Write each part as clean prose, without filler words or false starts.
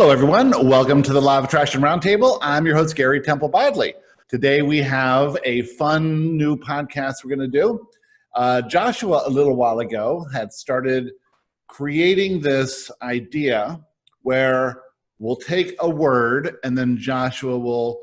Hello, everyone. Welcome to the Law of Attraction Roundtable. I'm your host, Gary Temple Badley. Today, we have a fun new podcast we're going to do. Joshua, a little while ago, had started creating this idea where we'll take a word and then Joshua will,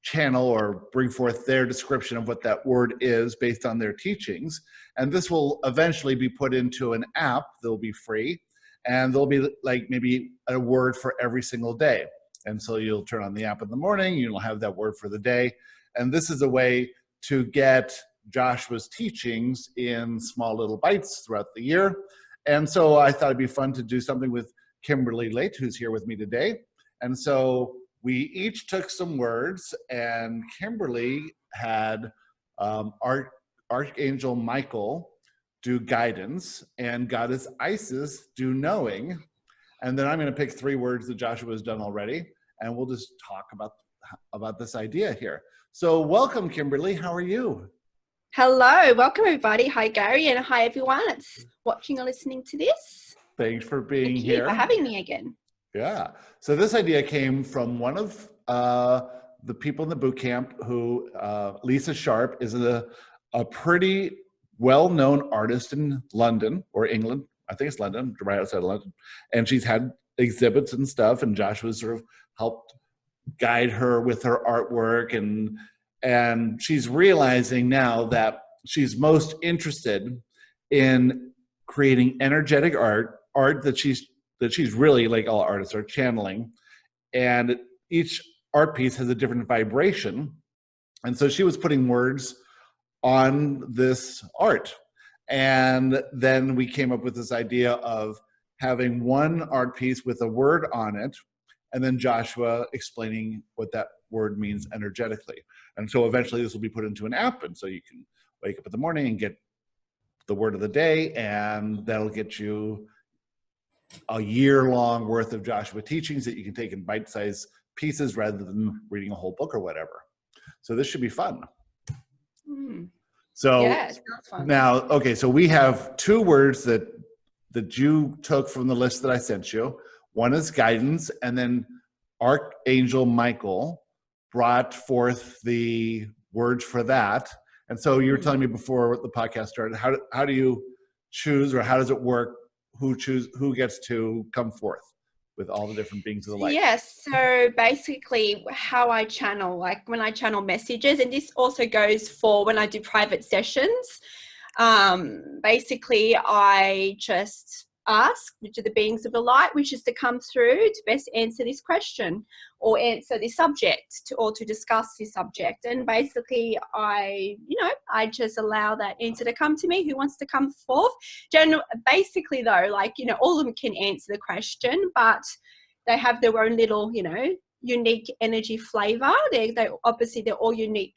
channel or bring forth their description of what that word is based on their teachings. And this will eventually be put into an app that will be free. And there'll be like maybe a word for every single day. And so you'll turn on the app in the morning, you'll have that word for the day. And this is a way to get Joshua's teachings in small little bites throughout the year. And so I thought it'd be fun to do something with Kimberley Late, who's here with me today. And so we each took some words, and Kimberley had Archangel Michael do guidance, and Goddess Isis do knowing. And then I'm going to pick three words that Joshua has done already, and we'll just talk about this idea here. So welcome, Kimberley. How are you? Hello. Welcome, everybody. Hi, Gary, and hi, everyone that's watching or listening to this. Thanks for being Thank here. you for having me again. Yeah. So this idea came from one of the people in the boot camp who, Lisa Sharp, is a pretty well-known artist in London or England. I think it's London, right outside of London. And she's had exhibits and stuff, and Joshua sort of helped guide her with her artwork. And she's realizing now that she's most interested in creating energetic art that she's really, like all artists, are channeling. And each art piece has a different vibration. And so she was putting words on this art. And then we came up with this idea of having one art piece with a word on it, and then Joshua explaining what that word means energetically. And so eventually this will be put into an app, and so you can wake up in the morning and get the word of the day, and that'll get you a year-long worth of Joshua teachings that you can take in bite-sized pieces rather than reading a whole book or whatever. So this should be fun. So yes, that's fun. Now, okay, so we have two words that you took from the list that I sent you. One is guidance, and then Archangel Michael brought forth the words for that. And so you were telling me before the podcast started, how do you choose, or how does it work? Who gets to come forth with all the different beings of the light? Yes, so basically how I channel, like when I channel messages, and this also goes for when I do private sessions, basically I just ask which of the beings of the light wishes to come through to best answer this question or answer this subject or to discuss this subject. And basically I just allow that answer to come to me. Who wants to come forth? Basically though, all of them can answer the question, but they have their own little, unique energy flavor. They obviously they're all unique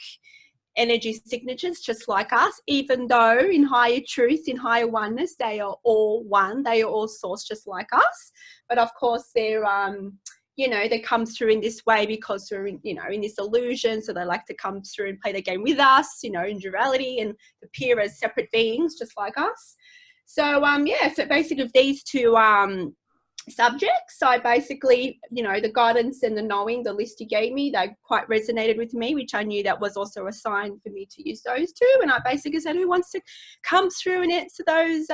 energy signatures, just like us, even though in higher truth, in higher oneness, they are all one. They are all source just like us. But of course, they're, they come through in this way because we're, in this illusion. So they like to come through and play the game with us, in duality, and appear as separate beings just like us. So, so basically with these two subjects, I basically, the guidance and the knowing, the list you gave me, they quite resonated with me, which I knew that was also a sign for me to use those two. And I basically said, who wants to come through and answer those,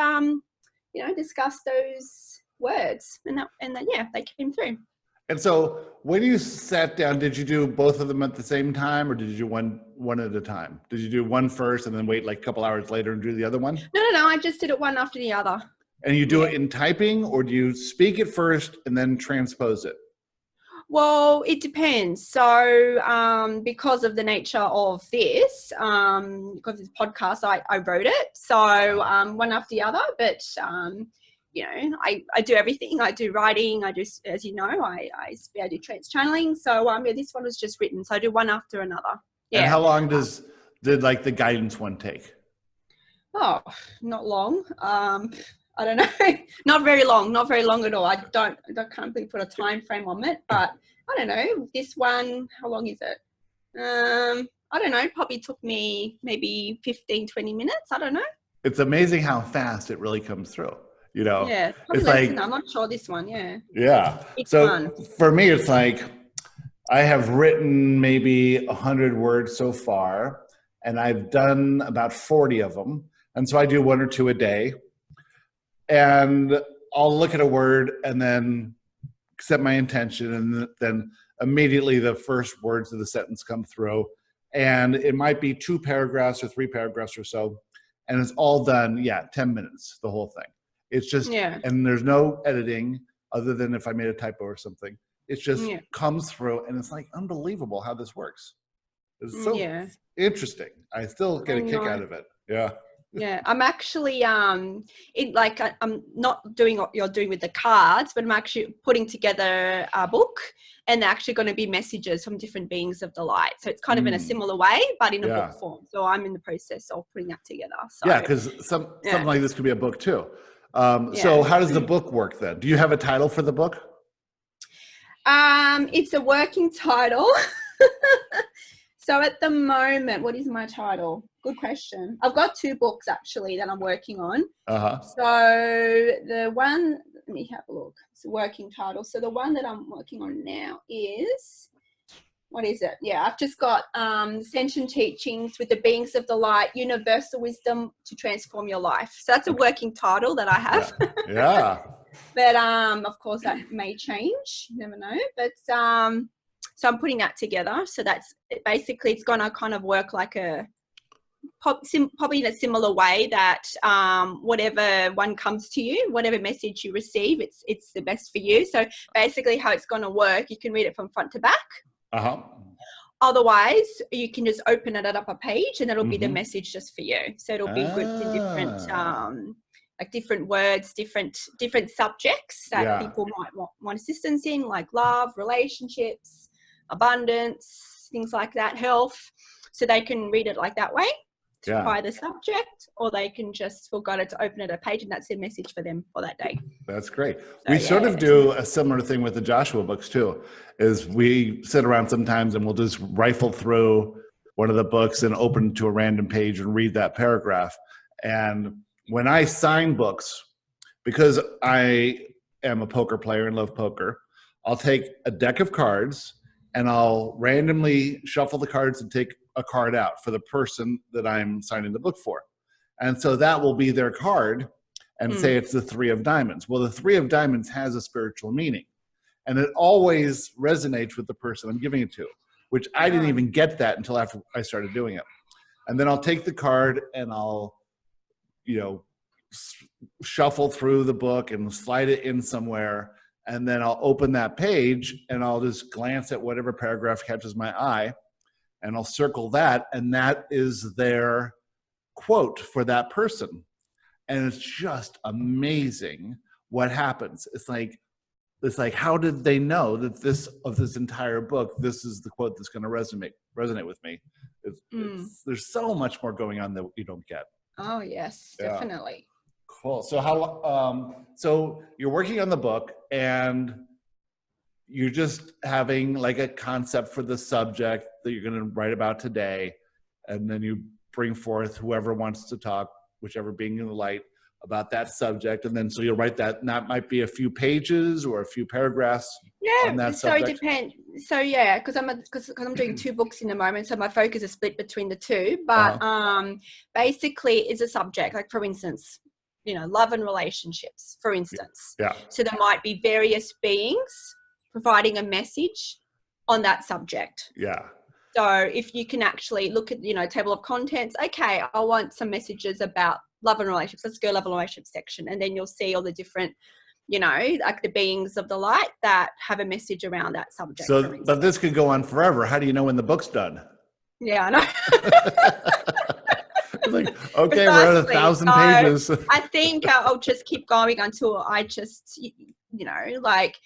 discuss those words? And then they came through. And so when you sat down, did you do both of them at the same time, or did you do one at a time? Did you do one first and then wait like a couple hours later and do the other one? No, I just did it one after the other. And you do it in typing, or do you speak it first and then transpose it? Well, it depends. So because of the nature of this, because of this podcast, I wrote it. So one after the other, but, I do everything. I do writing. I do, as you know, I do trance channeling. So this one was just written. So I do one after another. Yeah. And how long did like the guidance one take? Oh, not long. I don't know, not very long at all. I can't really put a time frame on it, but I don't know. This one, how long is it? I don't know, probably took me maybe 15, 20 minutes. I don't know. It's amazing how fast it really comes through. you know, Yeah, probably it's less like, than that. I'm not sure this one. Yeah. yeah. Each So one. for me, it's like, I have written maybe 100 words so far, and I've done about 40 of them. And so I do 1 or 2 a day. And I'll look at a word and then set my intention, and then immediately the first words of the sentence come through. And it might be 2 paragraphs or 3 paragraphs or so. And it's all done, 10 minutes, the whole thing. It's just, Yeah. and there's no editing other than if I made a typo or something. It just Yeah. comes through, and it's like unbelievable how this works. It's so Yeah. interesting. I still get I a kick know. out of it. Yeah. Yeah, I'm actually I'm not doing what you're doing with the cards, but I'm actually putting together a book, and they're actually going to be messages from different beings of the light. So it's kind of in a similar way, but in a book Yeah. form. So I'm in the process of putting that together. So Yeah, because something like this could be a book too. So yeah. how does the book work then? Do you have a title for the book? It's a working title. So at the moment, what is my title? Good question. I've got 2 books actually that I'm working on. Uh-huh. So the one, let me have a look. It's a working title. So the one that I'm working on now is, what is it? Yeah, I've just got Ascension Teachings with the Beings of the Light, Universal Wisdom to Transform Your Life. So that's a working title that I have. Yeah. But of course that may change. You never know. But so I'm putting that together. So that's basically, it's going to kind of work like probably in a similar way that whatever one comes to you, whatever message you receive, it's the best for you. So basically how it's going to work, you can read it from front to back. Uh-huh. Otherwise, you can just open it up a page and it'll be the message just for you. So it'll be good to different like different words, different subjects that people might want assistance in, like love, relationships, abundance, things like that, health. So they can read it like that way by the subject, or they can just forgot it to open it a page, and that's their message for them for that day. That's great. So, we sort of do a similar thing with the Joshua books too, is we sit around sometimes and we'll just rifle through one of the books and open to a random page and read that paragraph. And when I sign books, because I am a poker player and love poker, I'll take a deck of cards and I'll randomly shuffle the cards and take a card out for the person that I'm signing the book for. And so that will be their card, and say it's the 3 of diamonds. Well, the 3 of diamonds has a spiritual meaning, and it always resonates with the person I'm giving it to, which I didn't even get that until after I started doing it. And then I'll take the card and I'll, shuffle through the book and slide it in somewhere. And then I'll open that page and I'll just glance at whatever paragraph catches my eye, and I'll circle that. And that is their quote for that person. And it's just amazing what happens. It's like, how did they know that this entire book, this is the quote that's going to resonate with me? There's so much more going on that you don't get. Oh yes, definitely. Cool. So so you're working on the book and you're just having like a concept for the subject that you're going to write about today. And then you bring forth whoever wants to talk, whichever being in the light, about that subject. And then so you'll write that, and that might be a few pages or a few paragraphs on that subject. It depends. So because I'm doing 2 books in the moment, so my focus is split between the 2. But basically it's a subject, like for instance, love and relationships, for instance. Yeah. So there might be various beings providing a message on that subject. Yeah. So if you can actually look at, table of contents, okay, I want some messages about love and relationships. Let's go love and relationships section. And then you'll see all the different, like the beings of the light that have a message around that subject. So, but this could go on forever. How do you know when the book's done? Yeah, I know. It's like, okay, we're at 1,000 pages. I think I'll just keep going until I just, like,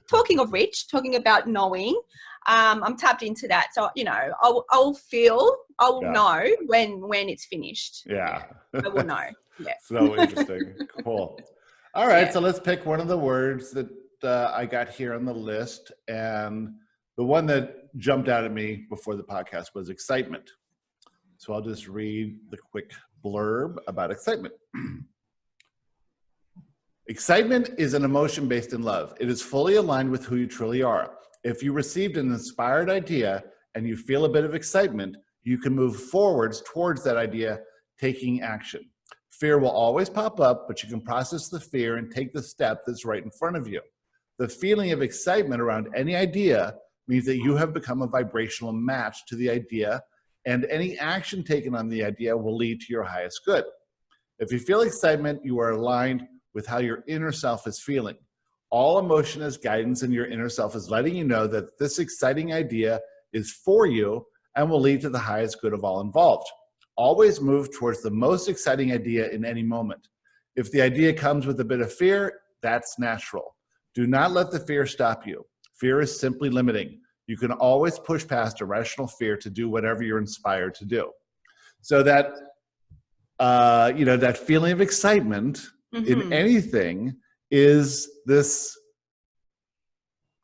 talking about knowing, I'm tapped into that. So, I'll know when it's finished. Yeah. I will know. Yeah. So interesting. Cool. All right. So let's pick one of the words that I got here on the list. And the one that jumped out at me before the podcast was excitement. So I'll just read the quick blurb about excitement. Excitement is an emotion based in love. It is fully aligned with who you truly are. If you received an inspired idea and you feel a bit of excitement, you can move forwards towards that idea, taking action. Fear will always pop up, but you can process the fear and take the step that's right in front of you. The feeling of excitement around any idea means that you have become a vibrational match to the idea, and any action taken on the idea will lead to your highest good. If you feel excitement, you are aligned with how your inner self is feeling. All emotion is guidance, and your inner self is letting you know that this exciting idea is for you and will lead to the highest good of all involved. Always move towards the most exciting idea in any moment. If the idea comes with a bit of fear, that's natural. Do not let the fear stop you. Fear is simply limiting. You can always push past irrational fear to do whatever you're inspired to do. So that, that feeling of excitement in anything is this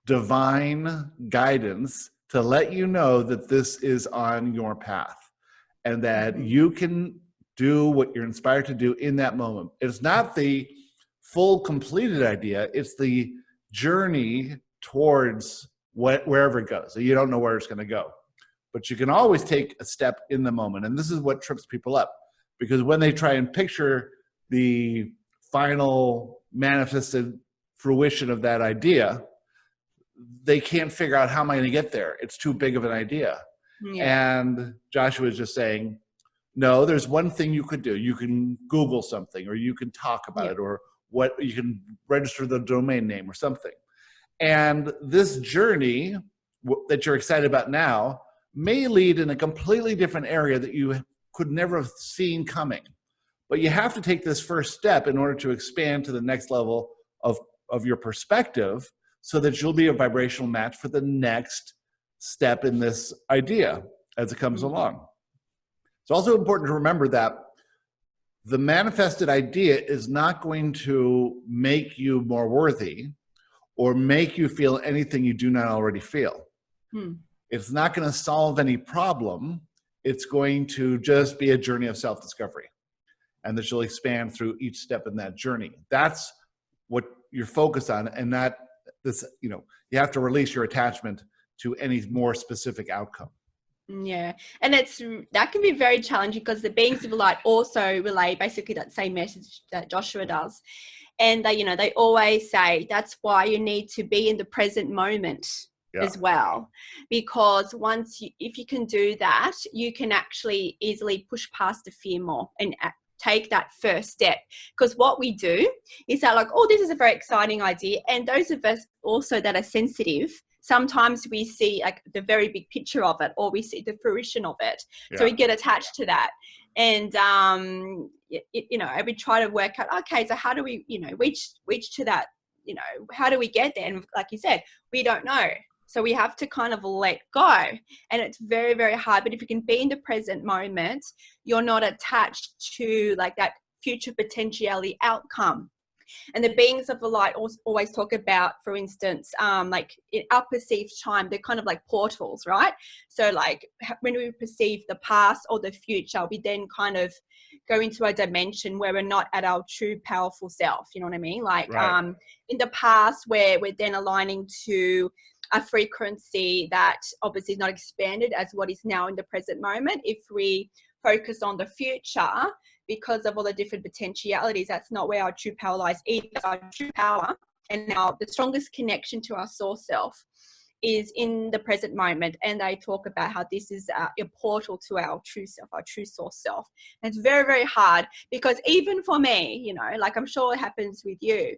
divine guidance to let you know that this is on your path and that you can do what you're inspired to do in that moment. It's not the full completed idea, it's the journey towards wherever it goes. So you don't know where it's going to go, but you can always take a step in the moment. And this is what trips people up, because when they try and picture the final manifested fruition of that idea, they can't figure out, how am I going to get there? It's too big of an idea. Yeah. And Joshua is just saying, no, there's one thing you could do. You can Google something, or you can talk about it, or you can register the domain name or something. And this journey that you're excited about now may lead in a completely different area that you could never have seen coming. But you have to take this first step in order to expand to the next level of your perspective, so that you'll be a vibrational match for the next step in this idea as it comes along. It's also important to remember that the manifested idea is not going to make you more worthy or make you feel anything you do not already feel. It's not going to solve any problem. It's going to just be a journey of self-discovery, and that you'll expand through each step in that journey. That's what you're focused on, and that this, you have to release your attachment to any more specific outcome. Yeah, and that can be very challenging, because the beings of light also relay basically that same message that Joshua does, and they always say that's why you need to be in the present moment as well, because if you can do that, you can actually easily push past the fear more and take that first step. Because what we do is that, like, oh, this is a very exciting idea, and those of us also that are sensitive, sometimes we see like the very big picture of it, or we see the fruition of it. So we get attached to that, and we try to work out, okay, so how do we reach to that, how do we get there? And like you said, we don't know. So we have to kind of let go, and it's very, very hard. But if you can be in the present moment, you're not attached to like that future potentiality outcome. And the beings of the light always talk about, for instance, like in our perceived time, they're kind of like portals, right? So like when we perceive the past or the future, we then kind of go into a dimension where we're not at our true powerful self. You know what I mean? Like in the past, where we're then aligning to a frequency that obviously is not expanded as what is now in the present moment. If we focus on the future, because of all the different potentialities, that's not where our true power lies either. Our true power and the strongest connection to our source self is in the present moment. And they talk about how this is a portal to our true self, our true source self. And it's very, very hard, because even for me, like I'm sure it happens with you,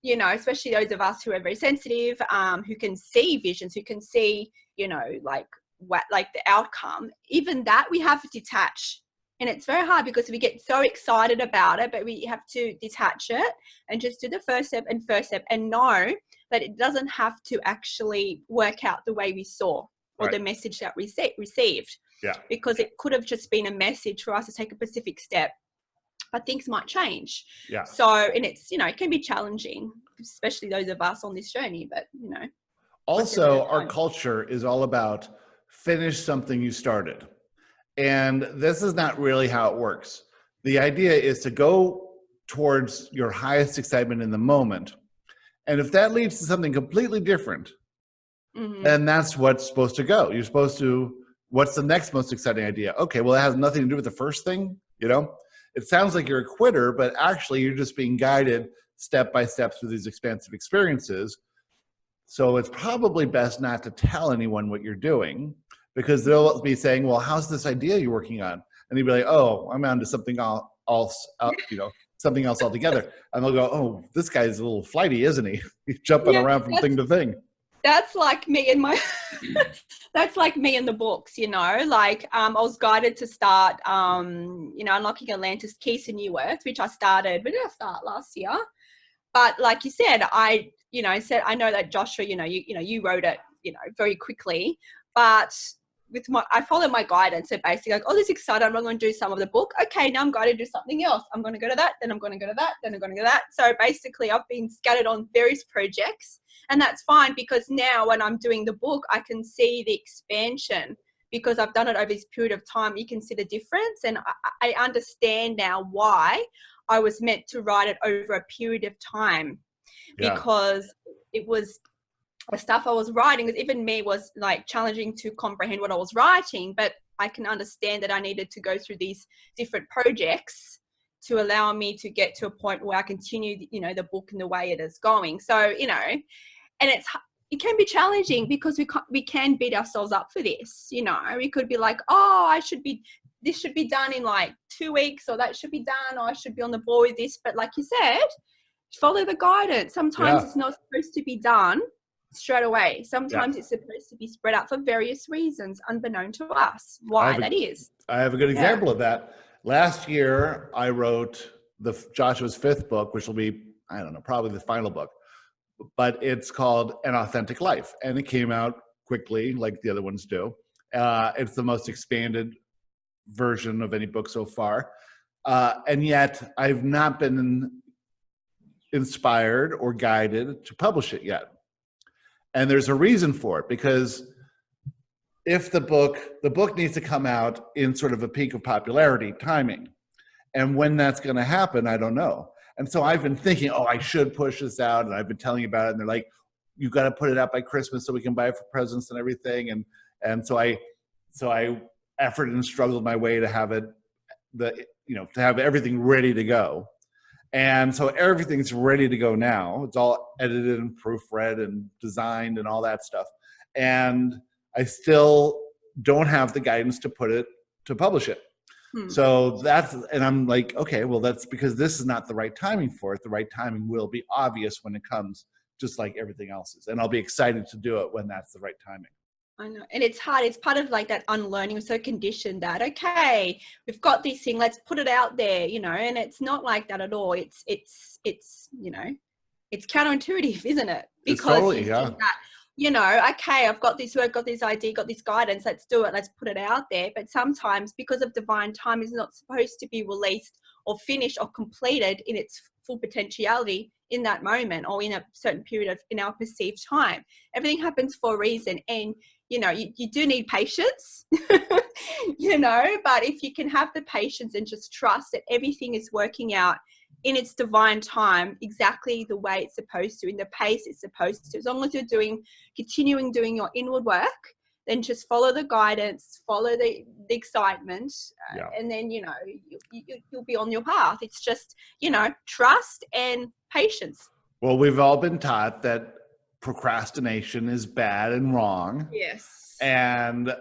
especially those of us who are very sensitive, who can see visions, who can see, like the outcome, even that we have to detach. And it's very hard, because we get so excited about it, but we have to detach it and just do the first step and know that it doesn't have to actually work out the way we saw, or the message that we received. Because it could have just been a message for us to take a specific step, but things might change. So, and it's, it can be challenging, especially those of us on this journey, but, Also, our culture is all about finish something you started. And this is not really how it works. The idea is to go towards your highest excitement in the moment. And if that leads to something completely different, then that's what's supposed to go. You're supposed to, what's the next most exciting idea? Okay, well, it has nothing to do with the first thing, you know? It sounds like you're a quitter, but actually you're just being guided step by step through these expansive experiences. So it's probably best not to tell anyone what you're doing, because they'll be saying, well, how's this idea you're working on? And you'll be like, oh, I'm on to something else, something else altogether. And they'll go, oh, this guy's a little flighty, isn't he? He's jumping around from thing to thing. That's like me and my that's like me in the books, you know, like I was guided to start Unlocking Atlantis Keys to New Earth, which I started, when did I start? Last year. But like you said, I know that Joshua, you wrote it, very quickly, but I followed my guidance. So basically, like, oh, this is exciting, I'm going to do some of the book. Okay, now I'm going to do something else. I'm going to go to that, then I'm going to go to that, then I'm going to go to that. So basically, I've been scattered on various projects, and that's fine, because now when I'm doing the book, I can see the expansion, because I've done it over this period of time. You can see the difference, and I understand now why I was meant to write it over a period of time, because it was the stuff I was writing, even me, was like challenging to comprehend what I was writing, but I can understand that I needed to go through these different projects to allow me to get to a point where I continue, the book in the way it is going. So, and it can be challenging, because we can beat ourselves up for this. We could be like, oh, this should be done in like 2 weeks, or that should be done, or I should be on the board with this. But like you said, follow the guidance. Sometimes it's not supposed to be done straight away. Sometimes it's supposed to be spread out for various reasons, unbeknown to us, why that is. I have a good example of that. Last year, I wrote Joshua's 5th book, which will be, I don't know, probably the final book, but it's called An Authentic Life. And it came out quickly, like the other ones do. It's the most expanded version of any book so far. And yet I've not been inspired or guided to publish it yet. And there's a reason for it, because if the book needs to come out in sort of a peak of popularity timing. And when that's going to happen, I don't know. And so I've been thinking, oh, I should push this out. And I've been telling you about it. And they're like, you've got to put it out by Christmas so we can buy it for presents and everything. And so I efforted and struggled my way to have to have everything ready to go. And so everything's ready to go now. It's all edited and proofread and designed and all that stuff. And I still don't have the guidance to publish it. So and I'm like, okay, well, that's because this is not the right timing for it. The right timing will be obvious when it comes, just like everything else is. And I'll be excited to do it when that's the right timing. I know. And it's hard. It's part of like that unlearning. We're so conditioned that, okay, we've got this thing, let's put it out there, and it's not like that at all. It's counterintuitive, isn't it? Because totally, okay, I've got this idea, got this guidance, let's do it, let's put it out there. But sometimes, because of divine time, is not supposed to be released or finished or completed in its full potentiality in that moment, or in a certain period in our perceived time. Everything happens for a reason. And you do need patience, but if you can have the patience and just trust that everything is working out in its divine time, exactly the way it's supposed to, in the pace it's supposed to, as long as you're continuing doing your inward work, then just follow the guidance, follow the excitement, and then, you'll be on your path. It's just, trust and patience. Well, we've all been taught that procrastination is bad and wrong. Yes. And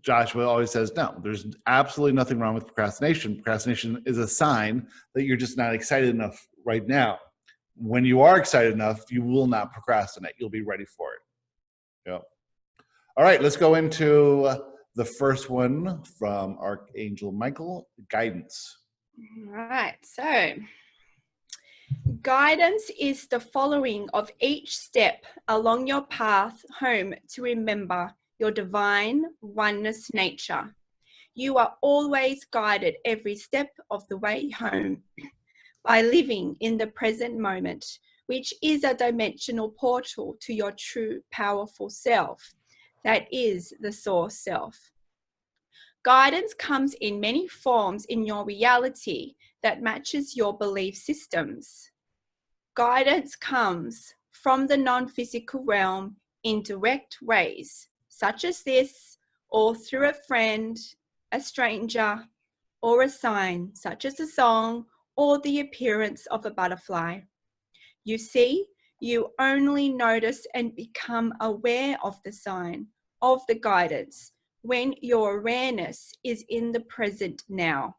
Joshua always says, no, there's absolutely nothing wrong with procrastination. Procrastination is a sign that you're just not excited enough right now. When you are excited enough, you will not procrastinate. You'll be ready for it. Yeah. All right, let's go into the first one from Archangel Michael, guidance. All right, so guidance is the following of each step along your path home to remember your divine oneness nature. You are always guided every step of the way home by living in the present moment, which is a dimensional portal to your true powerful self. That is the source self. Guidance comes in many forms in your reality that matches your belief systems. Guidance comes from the non-physical realm in direct ways, such as this, or through a friend, a stranger, or a sign, such as a song or the appearance of a butterfly. You see, you only notice and become aware of the sign, of the guidance, when your awareness is in the present now.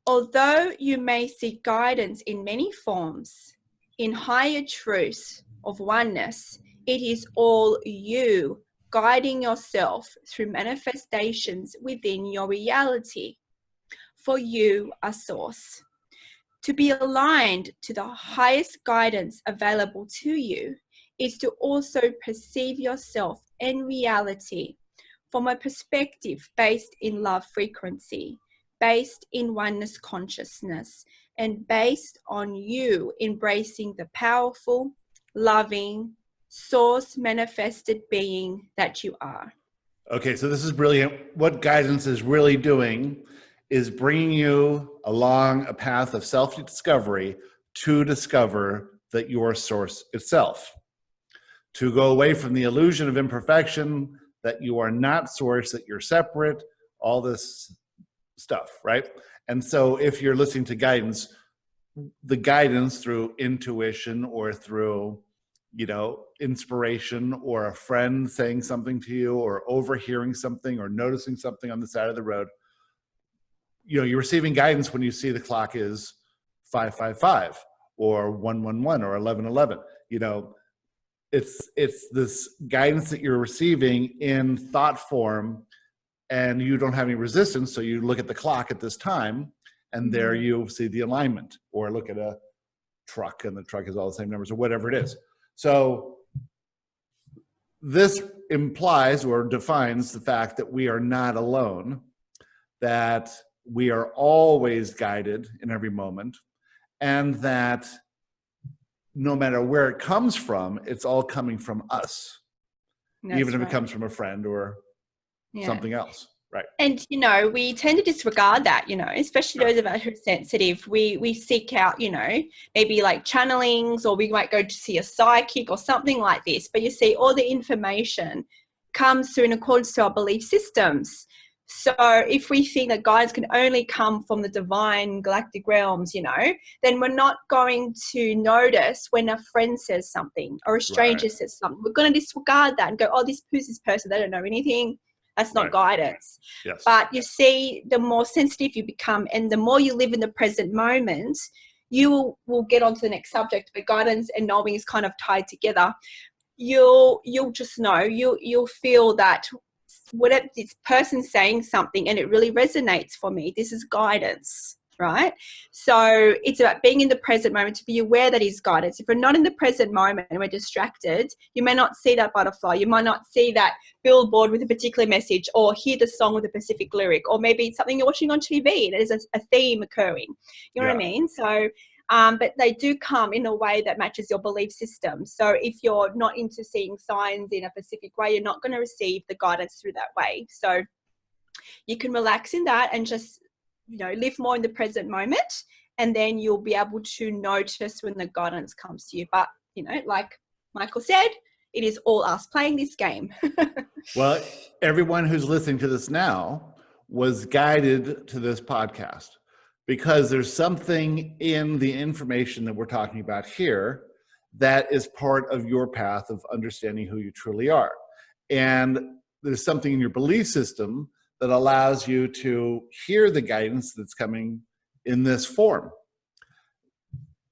Although you may seek guidance in many forms, in higher truths of oneness, it is all you guiding yourself through manifestations within your reality. For you are source. To be aligned to the highest guidance available to you is to also perceive yourself and reality from a perspective based in love frequency, based in oneness consciousness, and based on you embracing the powerful, loving, source manifested being that you are. Okay, so this is brilliant. What guidance is really doing is bringing you along a path of self-discovery to discover that your source itself, to go away from the illusion of imperfection, that you are not source, that you're separate, all this stuff, right? And so if you're listening to guidance, the guidance through intuition or through, inspiration, or a friend saying something to you, or overhearing something, or noticing something on the side of the road, you're receiving guidance when you see the clock is 555 or 111 or 1111. It's this guidance that you're receiving in thought form, and you don't have any resistance. So you look at the clock at this time, and there you see the alignment, or look at a truck and the truck is all the same numbers, or whatever it is. So this implies or defines the fact that we are not alone, that we are always guided in every moment, and that no matter where it comes from, it's all coming from us. That's even if it comes from a friend or something else. Right. And, we tend to disregard that, especially those of us who are sensitive. We seek out, maybe like channelings, or we might go to see a psychic or something like this. But you see, all the information comes through in accordance to our belief systems. So if we think that guidance can only come from the divine galactic realms, then we're not going to notice when a friend says something or a stranger says something. We're going to disregard that and go, oh, who's this person? They don't know anything. That's not guidance. Yes. But you see, the more sensitive you become and the more you live in the present moment, you will get on to the next subject, but guidance and knowing is kind of tied together. You'll just know, you'll feel that whatever this person's saying something and it really resonates for me, this is guidance, right? So it's about being in the present moment, to be aware that is guidance. If we're not in the present moment and we're distracted, you may not see that butterfly, you might not see that billboard with a particular message, or hear the song with a specific lyric, or maybe it's something you're watching on TV and there's a theme occurring. You know what I mean? So but they do come in a way that matches your belief system. So if you're not into seeing signs in a specific way, you're not going to receive the guidance through that way. So you can relax in that and just, live more in the present moment, and then you'll be able to notice when the guidance comes to you. But, like Michael said, it is all us playing this game. Well, everyone who's listening to this now was guided to this podcast, because there's something in the information that we're talking about here that is part of your path of understanding who you truly are. And there's something in your belief system that allows you to hear the guidance that's coming in this form.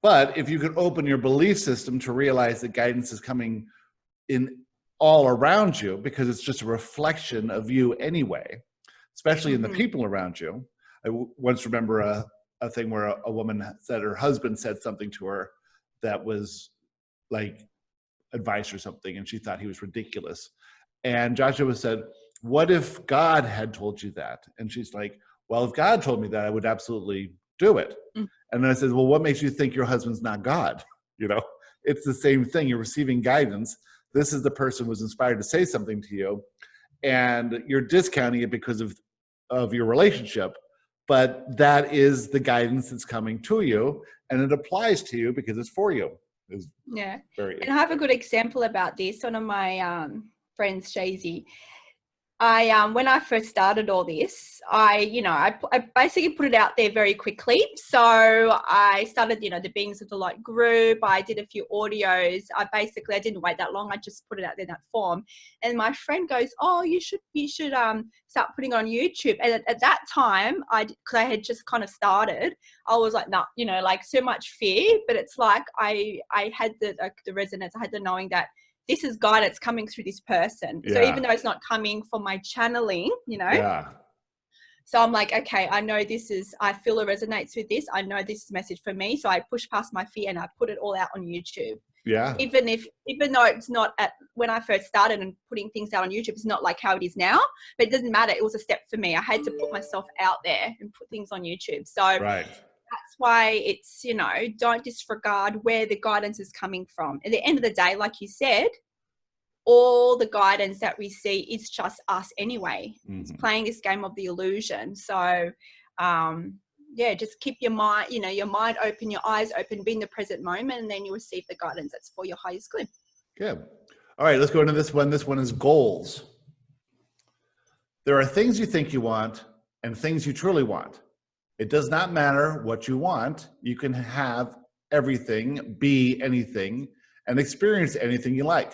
But if you could open your belief system to realize that guidance is coming in all around you, because it's just a reflection of you anyway, especially in the people around you. I once remember a thing where a woman said her husband said something to her that was like advice or something, and she thought he was ridiculous. And Joshua said, what if God had told you that? And she's like, well, if God told me that, I would absolutely do it. And then I said, well, what makes you think your husband's not God? It's the same thing. You're receiving guidance. This is the person who was inspired to say something to you, and you're discounting it because of of your relationship, but that is the guidance that's coming to you, and it applies to you because it's for you. Yeah. Very And I have a good example about this. One of my friends, Shazy, when I first started all this, I basically put it out there very quickly. So I started, the Beings of the Light group. I did a few audios. I didn't wait that long. I just put it out there in that form. And my friend goes, "Oh, you should start putting it on YouTube." And at that time, because I had just kind of started, I was like, "No, like so much fear." But it's like I had the resonance. I had the knowing that this is guidance coming through this person. Yeah. So even though it's not coming from my channeling, Yeah. So I'm like, okay, I know I feel it resonates with this. I know this is a message for me. So I push past my fear and I put it all out on YouTube. Yeah. Even though it's not when I first started and putting things out on YouTube, it's not like how it is now, but it doesn't matter. It was a step for me. I had to put myself out there and put things on YouTube. So Right. that's why it's, don't disregard where the guidance is coming from. At the end of the day, like you said, all the guidance that we see is just us anyway. Mm-hmm. It's playing this game of the illusion. So, just keep your mind, your mind open, your eyes open, be in the present moment, and then you receive the guidance that's for your highest good. Good. All right, let's go into this one. This one is goals. There are things you think you want and things you truly want. It does not matter what you want. You can have everything, be anything, and experience anything you like.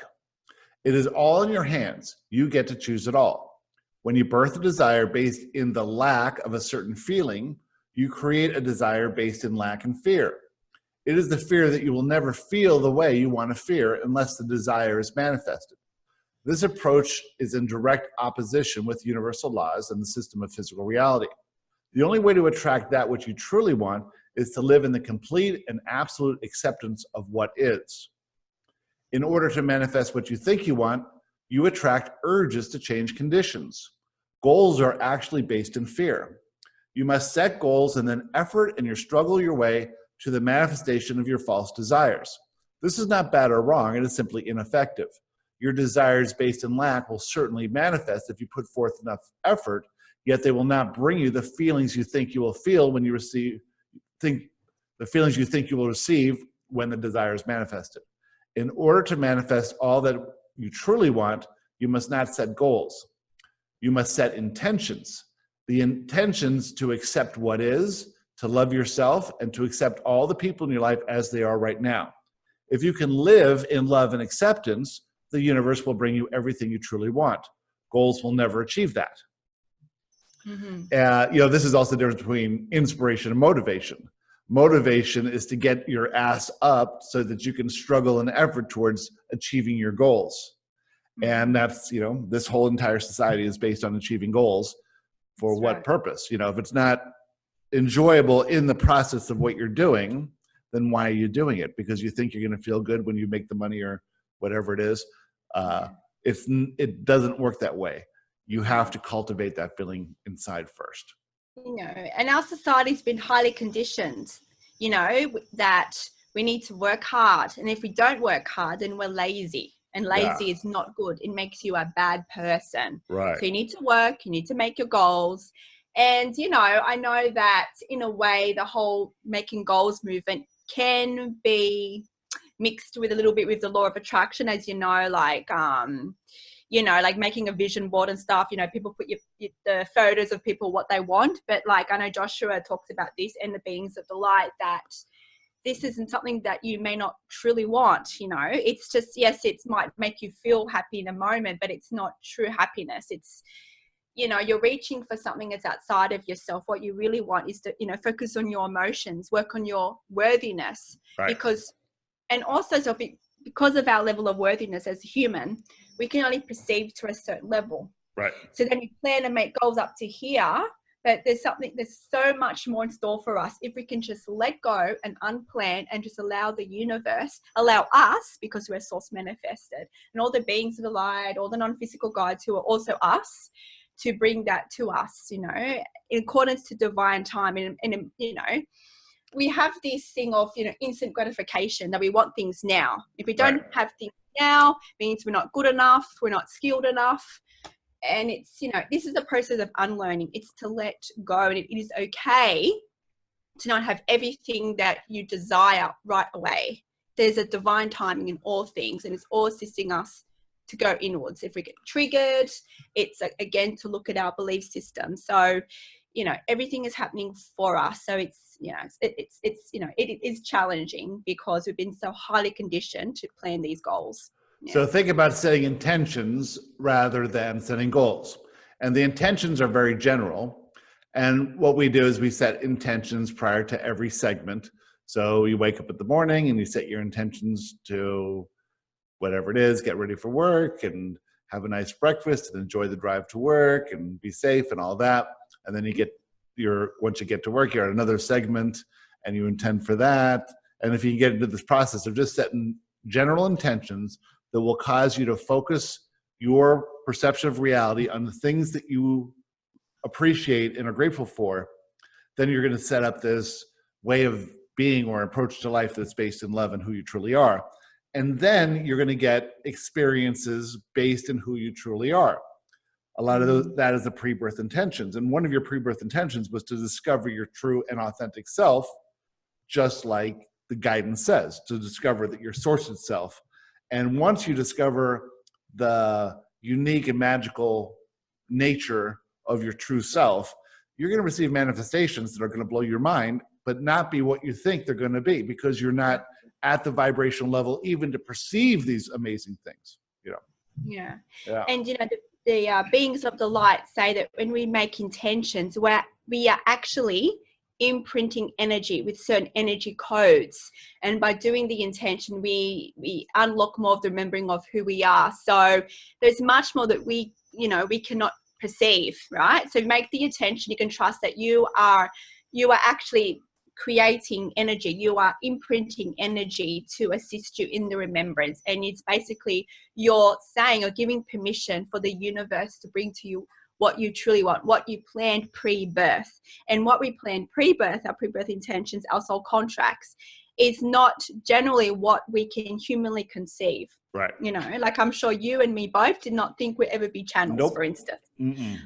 It is all in your hands. You get to choose it all. When you birth a desire based in the lack of a certain feeling, you create a desire based in lack and fear. It is the fear that you will never feel the way you want to fear unless the desire is manifested. This approach is in direct opposition with universal laws and the system of physical reality. The only way to attract that which you truly want is to live in the complete and absolute acceptance of what is. In order to manifest what you think you want, you attract urges to change conditions. Goals are actually based in fear. You must set goals and then effort and struggle your way to the manifestation of your false desires. This is not bad or wrong, it is simply ineffective. Your desires based in lack will certainly manifest if you put forth enough effort, yet they will not bring you the feelings you think you will feel when you the feelings you think you will receive when the desire is manifested. In order to manifest all that you truly want, you must not set goals. You must set intentions. The intentions to accept what is, to love yourself, and to accept all the people in your life as they are right now. If you can live in love and acceptance, the universe will bring you everything you truly want. Goals will never achieve that. Mm-hmm. This is also the difference between inspiration and motivation. Motivation is to get your ass up so that you can struggle and effort towards achieving your goals. And that's, this whole entire society is based on achieving goals. For what purpose? If it's not enjoyable in the process of what you're doing, then why are you doing it? Because you think you're going to feel good when you make the money or whatever it is. It doesn't work that way. You have to cultivate that feeling inside first. And our society's been highly conditioned, that we need to work hard. And if we don't work hard, then we're lazy. And lazy is not good. It makes you a bad person. Right. So you need to work, you need to make your goals. And, I know that in a way, the whole making goals movement can be mixed with a little bit with the law of attraction, as like making a vision board and stuff, people put the photos of people, what they want. But I know Joshua talks about this and the beings of the light, that this isn't something that you may not truly want. It's just, yes, it might make you feel happy in a moment, but it's not true happiness. It's, you're reaching for something that's outside of yourself. What you really want is to, focus on your emotions, work on your worthiness. Right. Because of our level of worthiness as a human, we can only perceive to a certain level. Right. So then we plan and make goals up to here, but there's so much more in store for us if we can just let go and unplan and just allow the universe, allow us, because we're source manifested, and all the beings of the light, all the non-physical guides who are also us, to bring that to us, in accordance to divine time. And we have this thing of, instant gratification, that we want things now. If we don't have things now, it means we're not good enough, we're not skilled enough. and it's, you know, this is the process of unlearning. It's to let go, and it is okay to not have everything that you desire right away. There's a divine timing in all things, and it's all assisting us to go inwards. If we get triggered, it's again to look at our belief system. So, you know, everything is happening for us. So it's, you know, it's you know, it is challenging because we've been so highly conditioned to plan these goals. Yeah. So think about setting intentions rather than setting goals. And the intentions are very general. And what we do is we set intentions prior to every segment. So you wake up in the morning and you set your intentions to whatever it is, get ready for work and have a nice breakfast and enjoy the drive to work and be safe and all that. And then once you get to work, you're at another segment and you intend for that. And if you get into this process of just setting general intentions that will cause you to focus your perception of reality on the things that you appreciate and are grateful for, then you're going to set up this way of being or approach to life that's based in love and who you truly are. And then you're going to get experiences based in who you truly are. A lot of that is the pre-birth intentions. And one of your pre-birth intentions was to discover your true and authentic self, just like the guidance says, to discover that your source itself. And once you discover the unique and magical nature of your true self, you're going to receive manifestations that are going to blow your mind, but not be what you think they're going to be, because you're not at the vibrational level even to perceive these amazing things, you know. Yeah. Yeah. And, you know, the beings of the light say that when we make intentions, we are actually imprinting energy with certain energy codes, and by doing the intention we unlock more of the remembering of who we are. So there's much more that we cannot perceive, right? So make the intention. You can trust that you are actually creating energy. You are imprinting energy to assist you in the remembrance, and it's basically you're saying or giving permission for the universe to bring to you what you truly want, what you planned pre-birth. And what we plan pre-birth, our pre-birth intentions, our soul contracts, is not generally what we can humanly conceive. Right. You know, like I'm sure you and me both did not think we'd ever be channels, Nope. for instance. Mm-mm.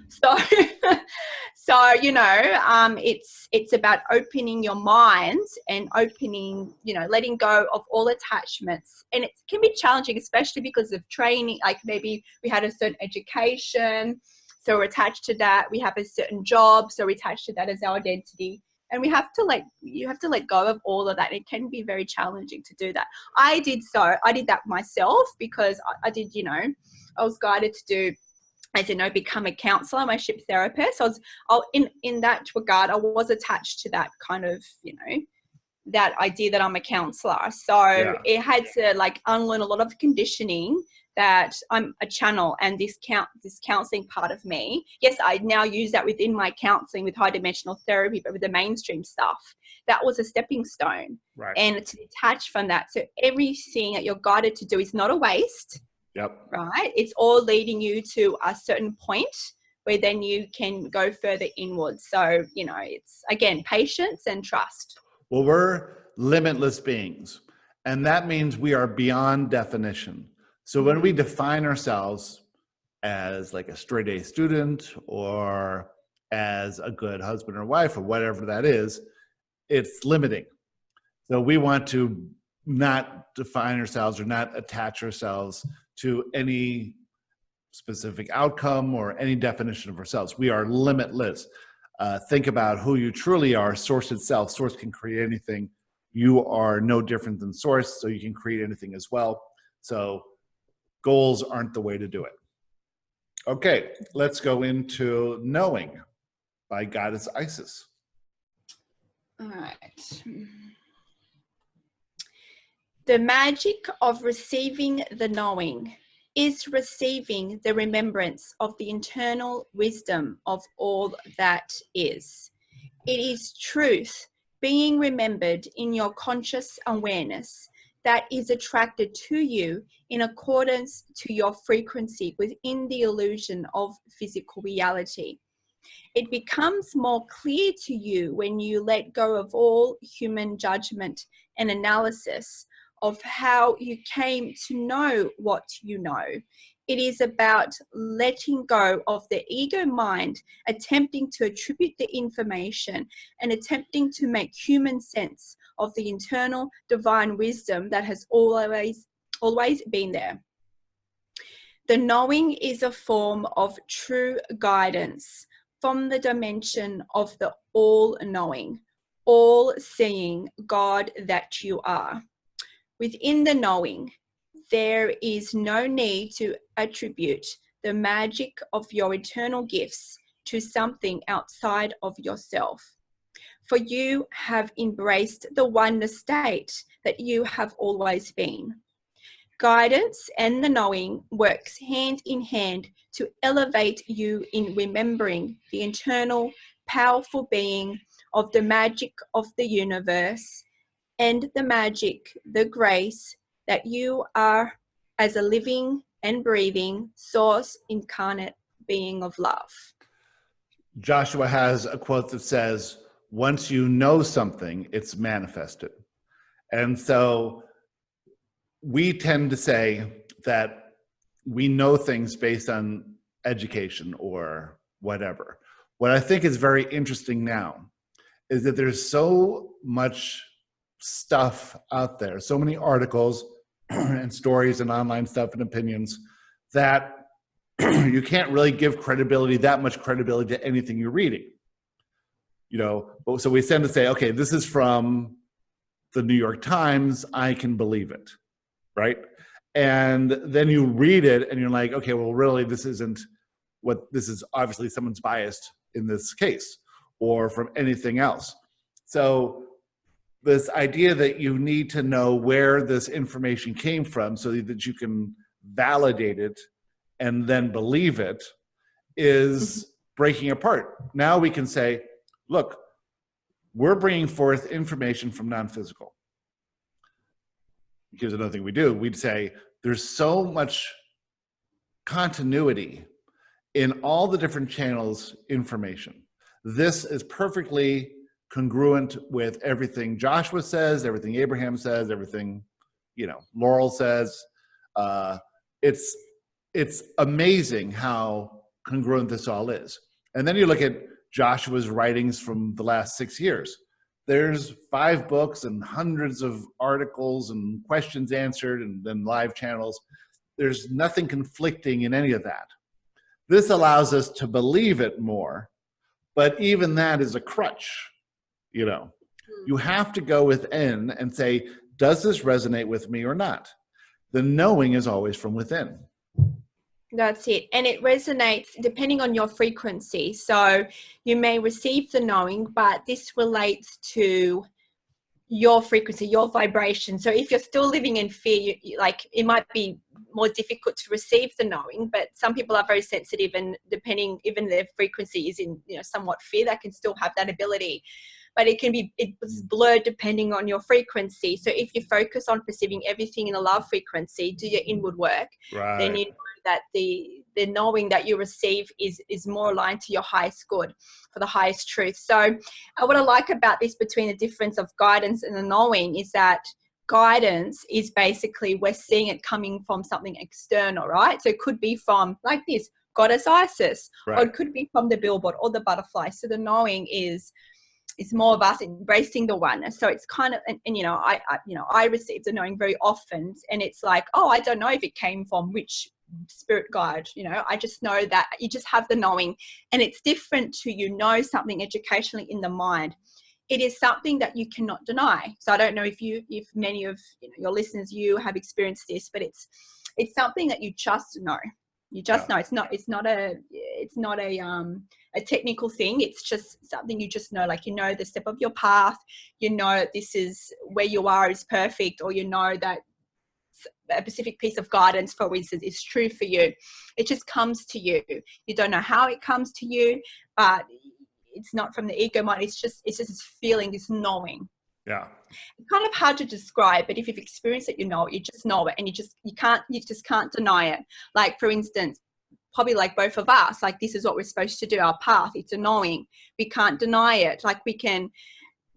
So you know, it's about opening your mind and opening, you know, letting go of all attachments. And it can be challenging, especially because of training. Like maybe we had a certain education, so we're attached to that. We have a certain job, so we're attached to that as our identity. And you have to let go of all of that. It can be very challenging to do that. I did that myself, because I did, you know, I was guided to do, as you know, become a counselor, my ship therapist. In that regard, I was attached to that kind of, you know, that idea that I'm a counselor. So It had to like unlearn a lot of conditioning that I'm a channel, and this counseling part of me. Yes, I now use that within my counseling with high dimensional therapy, but with the mainstream stuff, that was a stepping stone. Right. And to detach from that. So everything that you're guided to do is not a waste. Yep. Right. It's all leading you to a certain point where then you can go further inwards. So, you know, it's again, patience and trust. Well, we're limitless beings, and that means we are beyond definition. So when we define ourselves as like a straight A student or as a good husband or wife or whatever that is, it's limiting. So we want to not define ourselves or not attach ourselves to any specific outcome or any definition of ourselves. We are limitless. Think about who you truly are. Source itself. Source can create anything. You are no different than source, so you can create anything as well. So goals aren't the way to do it. Okay, let's go into Knowing by Goddess Isis. All right. The magic of receiving the knowing is receiving the remembrance of the internal wisdom of all that is. It is truth being remembered in your conscious awareness that is attracted to you in accordance to your frequency within the illusion of physical reality. It becomes more clear to you when you let go of all human judgment and analysis of how you came to know what you know. It is about letting go of the ego mind, attempting to attribute the information and attempting to make human sense of the internal divine wisdom that has always been there. The knowing is a form of true guidance from the dimension of the all-knowing, all-seeing God that you are. Within the knowing, there is no need to attribute the magic of your eternal gifts to something outside of yourself. For you have embraced the oneness state that you have always been. Guidance and the knowing works hand in hand to elevate you in remembering the internal, powerful being of the magic of the universe and the magic, the grace that you are as a living and breathing source incarnate being of love. Joshua has a quote that says, once you know something, it's manifested. And so we tend to say that we know things based on education or whatever. What I think is very interesting now is that there's so much stuff out there, so many articles and stories and online stuff and opinions that you can't really give credibility, that much credibility to anything you're reading. You know, so we tend to say, okay, this is from the New York Times, I can believe it, right? And then you read it and you're like, okay, well, really, this isn't what, this is obviously someone's biased in this case or from anything else. So this idea that you need to know where this information came from so that you can validate it and then believe it is breaking apart. Now we can say, look, we're bringing forth information from non-physical. Here's another thing we do. We'd say there's so much continuity in all the different channels information. This is perfectly congruent with everything Joshua says, everything Abraham says, everything, you know, Laurel says. It's amazing how congruent this all is. And then you look at Joshua's writings from the last 6 years. There's 5 books and hundreds of articles and questions answered and then live channels. There's nothing conflicting in any of that. This allows us to believe it more, but even that is a crutch. You know, you have to go within and say, does this resonate with me or not? The knowing is always from within. That's it. And it resonates depending on your frequency. So you may receive the knowing, but this relates to your frequency, your vibration. So if you're still living in fear, like it might be more difficult to receive the knowing, but some people are very sensitive, and depending, even their frequency is in, you know, somewhat fear, they can still have that ability. But it's blurred depending on your frequency. So if you focus on perceiving everything in a love frequency, do your inward work, right, then you know that the knowing that you receive is more aligned to your highest good, for the highest truth. So what I like about this, between the difference of guidance and the knowing, is that guidance is basically we're seeing it coming from something external, right? So it could be from, like this, Goddess Isis, right, or it could be from the billboard or the butterfly. So the knowing is more of us embracing the oneness. So it's kind of, and you know, I receive the knowing very often, and it's like, oh, I don't know if it came from which spirit guide, you know, I just know that you just have the knowing. And it's different to, you know, something educationally in the mind. It is something that you cannot deny. So I don't know if many of, you know, your listeners, you have experienced this, but it's something that you just know. You just know. It's not a technical thing. It's just something you just know, like, you know, the step of your path, you know, this is where you are is perfect, or you know that a specific piece of guidance, for instance, is true for you. It just comes to you. You don't know how it comes to you, but it's not from the ego mind. It's just this feeling, this knowing. Yeah. It's kind of hard to describe, but if you've experienced it, you know it. You just know it, and you just can't deny it. Like, for instance, probably like both of us, like, this is what we're supposed to do, our path. It's a knowing. We can't deny it. Like, we can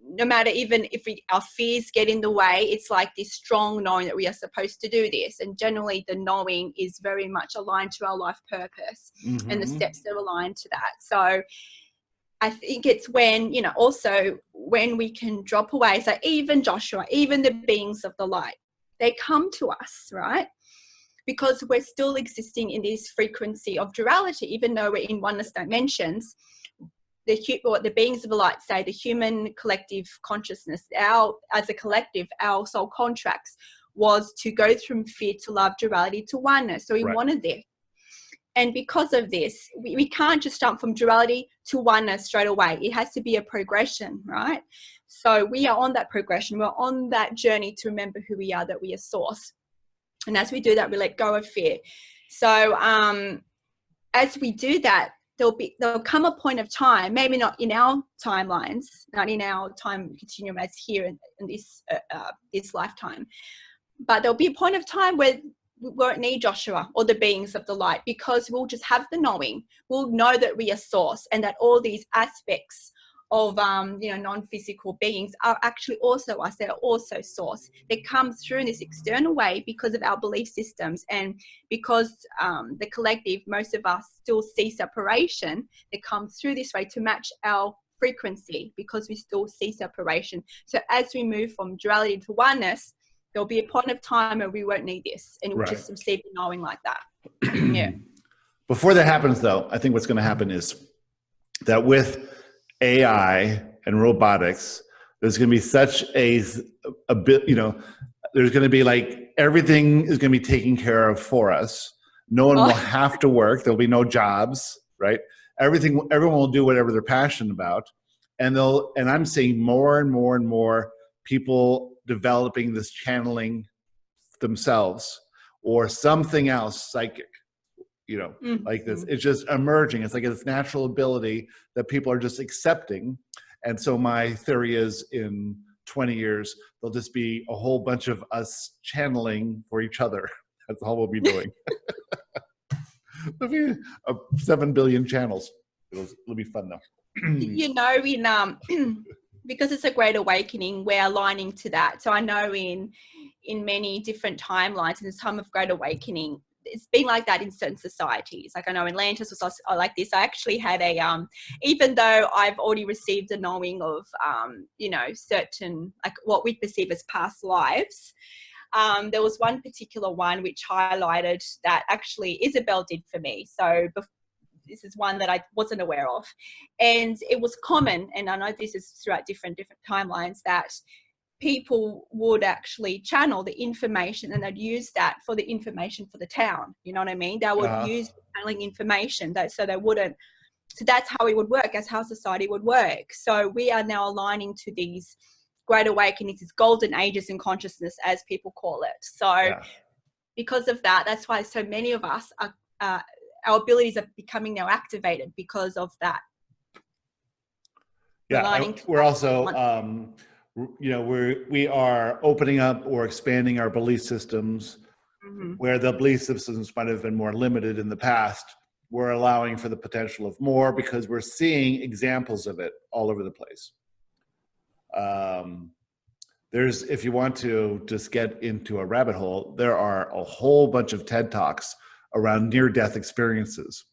no matter even if our fears get in the way, it's like this strong knowing that we are supposed to do this. And generally the knowing is very much aligned to our life purpose and the steps that are aligned to that. So I think it's when, you know, also when we can drop away. So even Joshua, even the beings of the light, they come to us, right? Because we're still existing in this frequency of duality, even though we're in oneness dimensions. What the beings of the light say, the human collective consciousness, as a collective, our soul contracts was to go from fear to love, duality to oneness. So we wanted this. And because of this, we can't just jump from duality to oneness straight away. It has to be a progression, right? So we are on that progression. We're on that journey to remember who we are, that we are source. And as we do that, we let go of fear. So as we do that, there'll come a point of time, maybe not in our timelines, not in our time continuum as here in this lifetime, but there'll be a point of time where we won't need Joshua or the beings of the light, because we'll just have the knowing. We'll know that we are source, and that all these aspects of non-physical beings are actually also us. They're also source. They come through in this external way because of our belief systems, and because the collective, most of us still see separation. They come through this way to match our frequency, because we still see separation. So as we move from duality to oneness, there'll be a point of time where we won't need this, and we'll just receive the knowing like that. Yeah. Before that happens, though, I think what's going to happen is that with AI and robotics, there's going to be such a bit, there's going to be like everything is going to be taken care of for us. No one will have to work. There'll be no jobs, right? Everyone will do whatever they're passionate about. And I'm seeing more and more and more people developing this channeling themselves or something else psychic, like this. It's just emerging. It's like this natural ability that people are just accepting. And so my theory is in 20 years, there'll just be a whole bunch of us channeling for each other. That's all we'll be doing. There'll be 7 billion channels. It'll be fun though. Because it's a great awakening, we're aligning to that. So I know in many different timelines, in this time of great awakening, it's been like that in certain societies. Like I know Atlantis was also like this. I actually had even though I've already received a knowing of, certain, like what we perceive as past lives, there was one particular one which highlighted that actually Isabel did for me. So this is one that I wasn't aware of. And it was common, and I know this is throughout different timelines, that people would actually channel the information, and they'd use that for the information for the town. You know what I mean? They would use the channeling information, so they wouldn't. So that's how it would work. That's how society would work. So we are now aligning to these great awakenings, these golden ages in consciousness, as people call it. So because of that, that's why so many of us are, our abilities are becoming now activated because of that. Yeah, we're also, we are opening up or expanding our belief systems where the belief systems might have been more limited in the past. We're allowing for the potential of more because we're seeing examples of it all over the place. If you want to just get into a rabbit hole, there are a whole bunch of TED Talks around near-death experiences.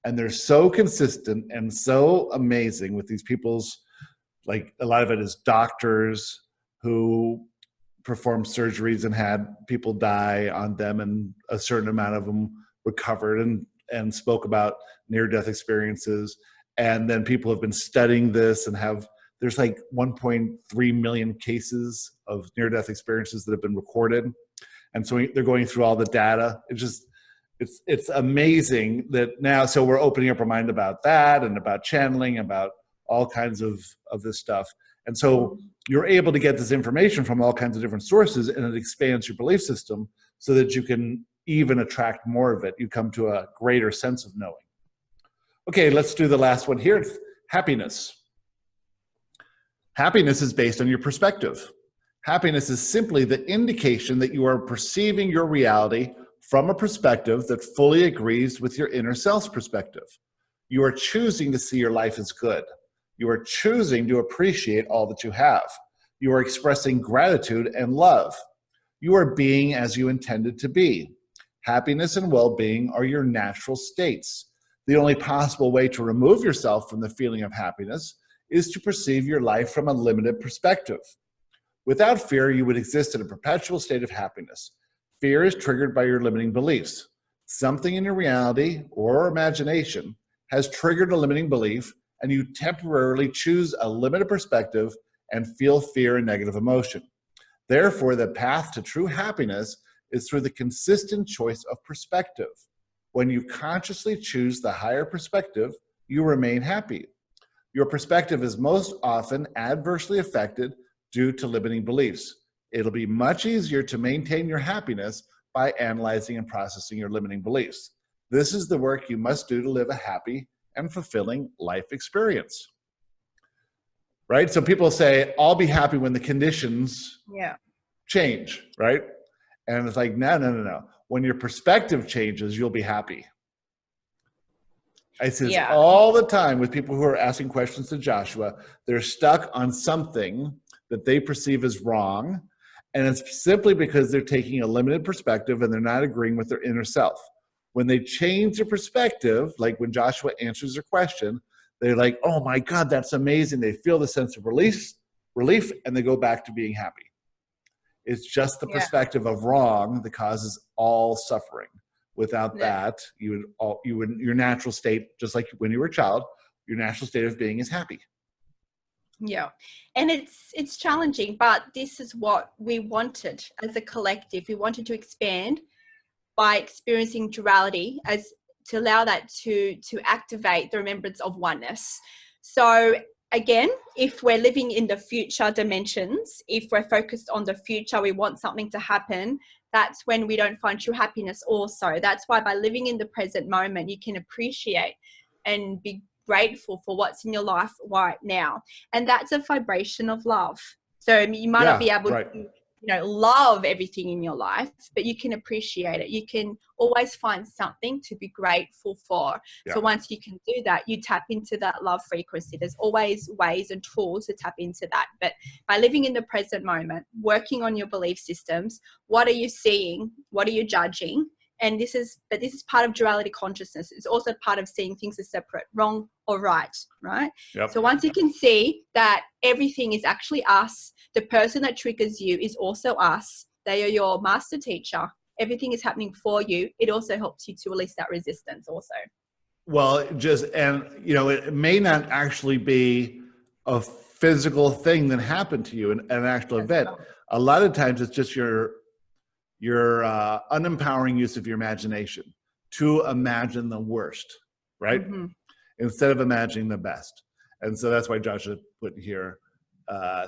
And they're so consistent and so amazing with these people's, like a lot of it is doctors who performed surgeries and had people die on them, and a certain amount of them recovered and spoke about near-death experiences. And then people have been studying this and there's like 1.3 million cases of near-death experiences that have been recorded. And so they're going through all the data. It's amazing that now, so we're opening up our mind about that and about channeling, about all kinds of this stuff. And so you're able to get this information from all kinds of different sources, and it expands your belief system so that you can even attract more of it. You come to a greater sense of knowing. Okay, let's do the last one here. Happiness. Happiness is based on your perspective. Happiness is simply the indication that you are perceiving your reality from a perspective that fully agrees with your inner self's perspective. You are choosing to see your life as good. You are choosing to appreciate all that you have. You are expressing gratitude and love. You are being as you intended to be. Happiness and well-being are your natural states. The only possible way to remove yourself from the feeling of happiness is to perceive your life from a limited perspective. Without fear, you would exist in a perpetual state of happiness. Fear is triggered by your limiting beliefs. Something in your reality or imagination has triggered a limiting belief, and you temporarily choose a limited perspective and feel fear and negative emotion. Therefore, the path to true happiness is through the consistent choice of perspective. When you consciously choose the higher perspective, you remain happy. Your perspective is most often adversely affected due to limiting beliefs. It'll be much easier to maintain your happiness by analyzing and processing your limiting beliefs. This is the work you must do to live a happy and fulfilling life experience. Right? So people say, I'll be happy when the conditions change, right? And it's like, no. When your perspective changes, you'll be happy. I see this all the time with people who are asking questions to Joshua. They're stuck on something that they perceive as wrong, and it's simply because they're taking a limited perspective and they're not agreeing with their inner self. When they change their perspective, like when Joshua answers their question, they're like, oh my God, that's amazing. They feel the sense of relief, and they go back to being happy. It's just the perspective of wrong that causes all suffering. Without that, your natural state, just like when you were a child, your natural state of being is happy. Yeah. And it's challenging, but this is what we wanted as a collective. We wanted to expand by experiencing duality as to allow that to activate the remembrance of oneness. So again, if we're living in the future dimensions, if we're focused on the future, we want something to happen, that's when we don't find true happiness also. That's why by living in the present moment, you can appreciate and be grateful for what's in your life right now. And that's a vibration of love. So you might not be able to, love everything in your life, but you can appreciate it. You can always find something to be grateful for. So once you can do that, you tap into that love frequency. There's always ways and tools to tap into that. But by living in the present moment, working on your belief systems, what are you seeing? What are you judging? And this is part of duality consciousness. It's also part of seeing things as separate, wrong or right? So once you can see that everything is actually us, the person that triggers you is also us. They are your master teacher. Everything is happening for you. It also helps you to release that resistance also. Well, it may not actually be a physical thing that happened to you, an actual event. A lot of times it's just your unempowering use of your imagination to imagine the worst, right? Mm-hmm. Instead of imagining the best. And so that's why Joshua put here,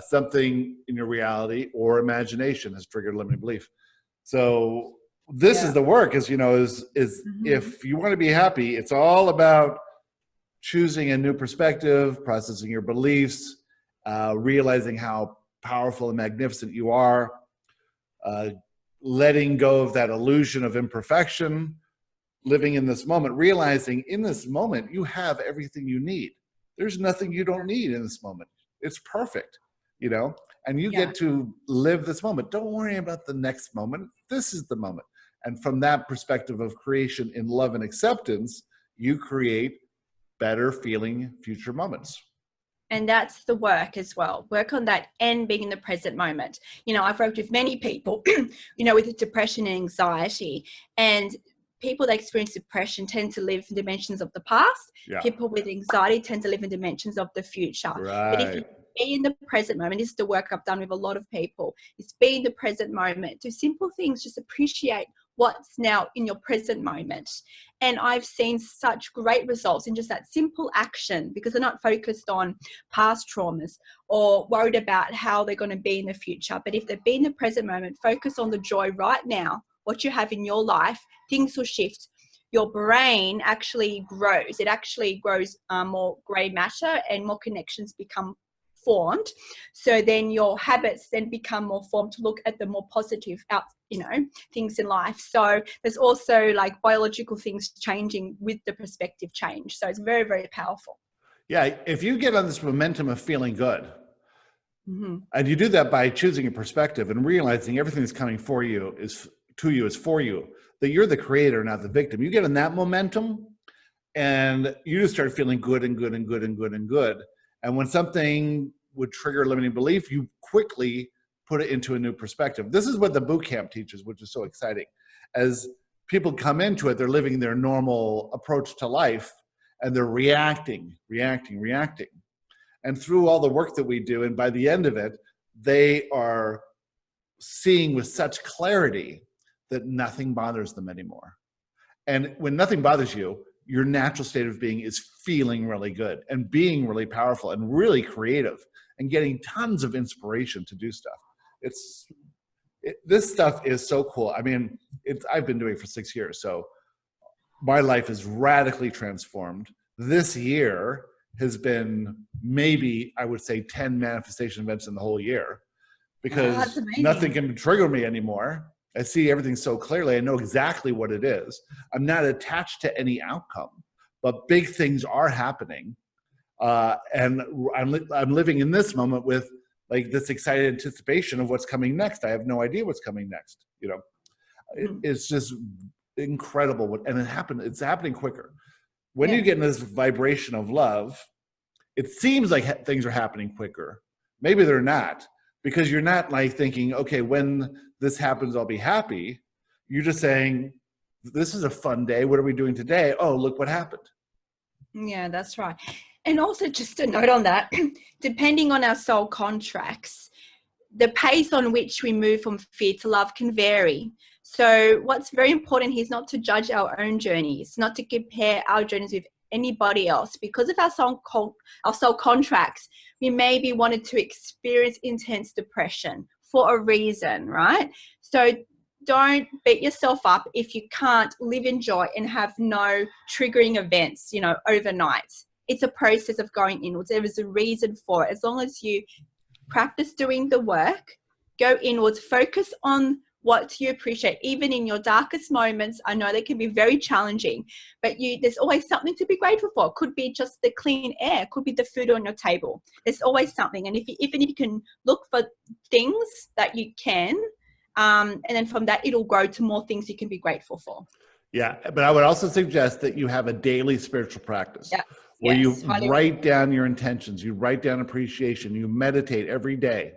something in your reality or imagination has triggered limiting belief. So this is the work, if you want to be happy, it's all about choosing a new perspective, processing your beliefs, realizing how powerful and magnificent you are, letting go of that illusion of imperfection, living in this moment, realizing in this moment you have everything you need. There's nothing you don't need in this moment. It's perfect, and you get to live this moment. Don't worry about the next moment. This is the moment. And from that perspective of creation in love and acceptance, you create better feeling future moments. And that's the work as well. Work on that and being in the present moment. I've worked with many people, with depression and anxiety, and people that experience depression tend to live in dimensions of the past. People with anxiety tend to live in dimensions of the future. But if you be in the present moment, this is the work I've done with a lot of people, is be in the present moment. Do simple things, just appreciate what's now in your present moment. And I've seen such great results in just that simple action, because they're not focused on past traumas or worried about how they're going to be in the future. But if they've been in the present moment, focus on the joy right now, what you have in your life, things will shift. Your brain actually grows. It actually grows more grey matter and more connections become formed. So then your habits then become more formed to look at the more positive things in life. So there's also like biological things changing with the perspective change. So it's very, very powerful. Yeah, if you get on this momentum of feeling good, Mm-hmm. and you do that by choosing a perspective and realizing everything that's coming for you is for you, that you're the creator, not the victim. You get in that momentum and you just start feeling good and good and good and good and good. And when something would trigger a limiting belief, you quickly put it into a new perspective. This is what the boot camp teaches, which is so exciting. As people come into it, they're living their normal approach to life and they're reacting. And through all the work that we do, and by the end of it, they are seeing with such clarity that nothing bothers them anymore. And when nothing bothers you, your natural state of being is feeling really good and being really powerful and really creative and getting tons of inspiration to do stuff. This stuff is so cool. I mean, I've been doing it for 6 years, so my life is radically transformed. This year has been maybe, I would say, 10 manifestation events in the whole year, because nothing can trigger me anymore. I see everything so clearly. I know exactly what it is. I'm not attached to any outcome, but big things are happening. And I'm living in this moment with like this excited anticipation of what's coming next. I have no idea what's coming next. You know, it's just incredible. And it's happening quicker. When you get in this vibration of love, it seems like things are happening quicker. Maybe they're not, because you're not like thinking, okay, when this happens, I'll be happy. You're just saying, this is a fun day. What are we doing today? Oh, look what happened. Yeah, that's right. And also just a note on that, depending on our soul contracts, the pace on which we move from fear to love can vary. So what's very important here is not to judge our own journeys, not to compare our journeys with anybody else. Because of our soul contracts, we maybe wanted to experience intense depression for a reason, right? So don't beat yourself up if you can't live in joy and have no triggering events, overnight. It's a process of going inwards. There is a reason for it. As long as you practice doing the work, go inwards, focus on what you appreciate. Even in your darkest moments, I know they can be very challenging, but there's always something to be grateful for. It could be just the clean air, could be the food on your table. There's always something. And even if you can look for things that you can, and then from that, it'll grow to more things you can be grateful for. Yeah, but I would also suggest that you have a daily spiritual practice where you write down your intentions, you write down appreciation, you meditate every day,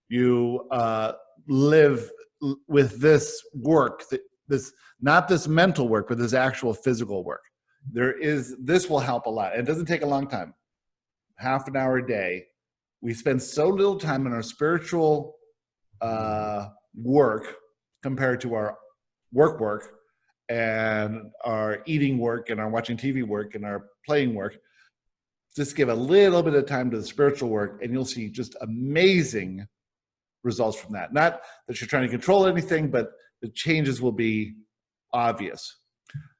you live with this work, not this mental work, but this actual physical work. This will help a lot. It doesn't take a long time, half an hour a day. We spend so little time in our spiritual work compared to our work and our eating work and our watching TV work and our playing work. Just give a little bit of time to the spiritual work and you'll see just amazing results from that. Not that you're trying to control anything, but the changes will be obvious.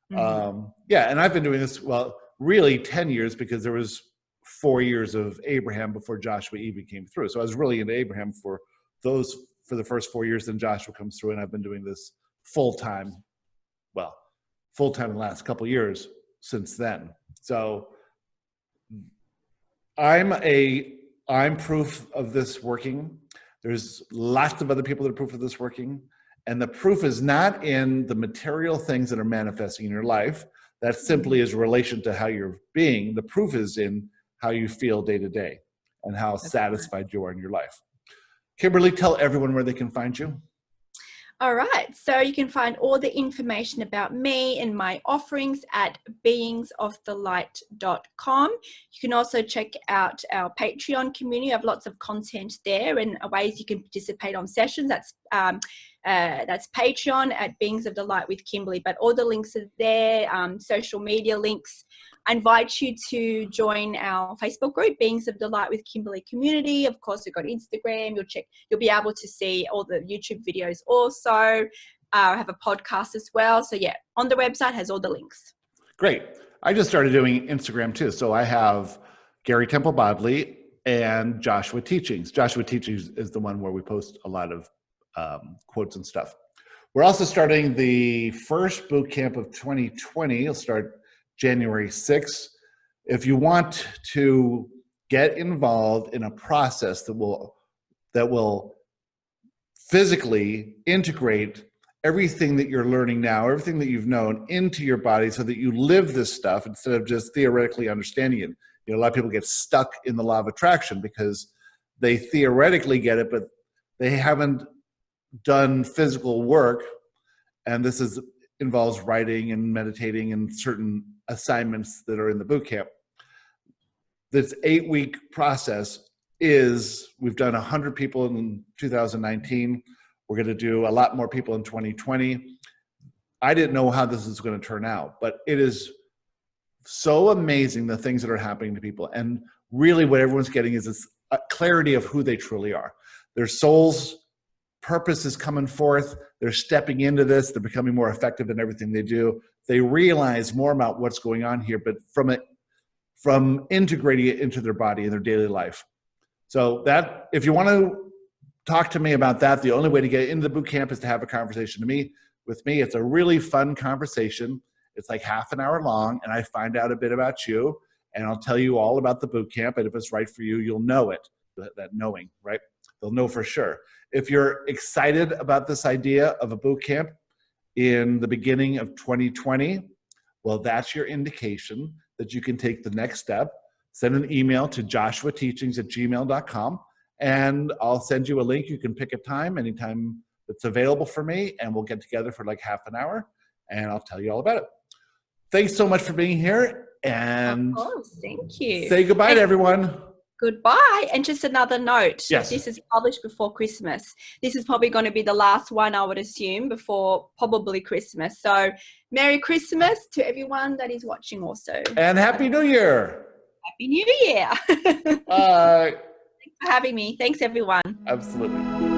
And I've been doing this, really 10 years, because there was 4 years of Abraham before Joshua even came through. So I was really into Abraham for the first 4 years, then Joshua comes through, and I've been doing this full-time in the last couple of years since then. So I'm proof of this working. There's lots of other people that are proof of this working. And the proof is not in the material things that are manifesting in your life. That simply is a relation to how you're being. The proof is in how you feel day to day and how satisfied you are in your life. Kimberly, tell everyone where they can find you. All right. So you can find all the information about me and my offerings at beingsofthelight.com. You can also check out our Patreon community. I have lots of content there and ways you can participate on sessions. That's Patreon at Beings of the Light with Kimberley. But all the links are there, social media links. I invite you to join our Facebook group, Beings of the Light with Kimberley community. Of course, we've got Instagram. You'll be able to see all the YouTube videos also. I have a podcast as well. So yeah, on the website has all the links. Great. I just started doing Instagram too. So I have Gary Temple Bodley and Joshua Teachings. Joshua Teachings is the one where we post a lot of quotes and stuff. We're also starting the first boot camp of 2020. It'll start January 6th. if you want to get involved in a process that will physically integrate everything that you're learning now, everything that you've known into your body so that you live this stuff instead of just theoretically understanding it. You know, a lot of people get stuck in the law of attraction because they theoretically get it, but they haven't done physical work. And this involves writing and meditating and certain assignments that are in the boot camp. This 8-week process we've done 100 people in 2019. We're going to do a lot more people in 2020. I didn't know how this is going to turn out, but it is so amazing the things that are happening to people. And really what everyone's getting is this clarity of who they truly are. Their soul's purpose is coming forth. They're stepping into this. They're becoming more effective in everything they do. They realize more about what's going on here, but from integrating it into their body and their daily life. So that, if you want to talk to me about that, the only way to get into the boot camp is to have a conversation with me. It's a really fun conversation. It's like half an hour long, and I find out a bit about you, and I'll tell you all about the boot camp. And if it's right for you, you'll know it. That knowing, right? They'll know for sure. If you're excited about this idea of a boot camp in the beginning of 2020, well, that's your indication that you can take the next step. Send an email to joshuateachings@gmail.com, and I'll send you a link. You can pick a time anytime that's available for me, and we'll get together for like half an hour, and I'll tell you all about it. Thanks so much for being here, and of course, thank you. Say goodbye to everyone. Goodbye. And just another note, yes. This is published before Christmas. This is probably going to be the last one, I would assume, before probably Christmas. So Merry Christmas to everyone that is watching also. And Happy New Year. Happy New Year. Bye. Thanks for having me. Thanks, everyone. Absolutely.